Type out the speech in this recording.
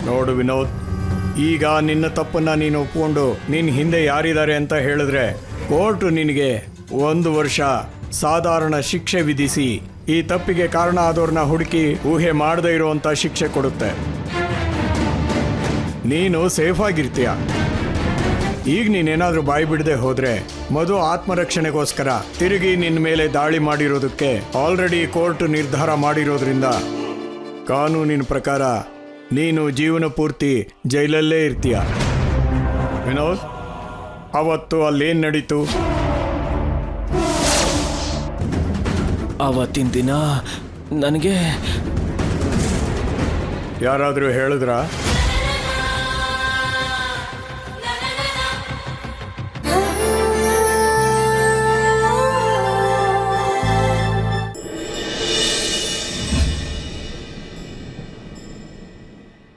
ನೋಡು ವಿನೋದ್, ಈಗ ನಿನ್ನ ತಪ್ಪನ್ನ ನೀನು ಒಪ್ಕೊಂಡು ನಿನ್ನ ಹಿಂದೆ ಯಾರಿದ್ದಾರೆ ಅಂತ ಹೇಳಿದ್ರೆ ಕೋರ್ಟ್ ನಿನಗೆ 1 ವರ್ಷ ಸಾಧಾರಣ ಶಿಕ್ಷೆ ವಿಧಿಸಿ ಈ ತಪ್ಪಿಗೆ ಕಾರಣ ಆದವ್ರನ್ನ ಹುಡುಕಿ ಊಹೆ ಮಾಡದೇ ಇರುವಂತ ಶಿಕ್ಷೆ ಕೊಡುತ್ತೆ. ನೀನು ಸೇಫ್ ಆಗಿರ್ತೀಯ. ಈಗ ನೀನೇನಾದ್ರೂ ಬಾಯಿ ಬಿಡದೆ ಹೋದ್ರೆ ಮಧು ಆತ್ಮರಕ್ಷಣೆಗೋಸ್ಕರ ತಿರುಗಿ ನಿನ್ನ ಮೇಲೆ ದಾಳಿ ಮಾಡಿರೋದಕ್ಕೆ ಆಲ್ರೆಡಿ ಕೋರ್ಟ್ ನಿರ್ಧಾರ ಮಾಡಿರೋದ್ರಿಂದ ಕಾನೂನಿನ ಪ್ರಕಾರ ನೀನು ಜೀವನ ಪೂರ್ತಿ ಜೈಲಲ್ಲೇ ಇರ್ತೀಯ. ವಿನೋದ್, ಅವತ್ತು ಅಲ್ಲೇನು ನಡೀತು? ಆವತ್ತಿನ ದಿನ ನನಗೆ ಯಾರಾದರೂ ಹೇಳಿದ್ರಾ?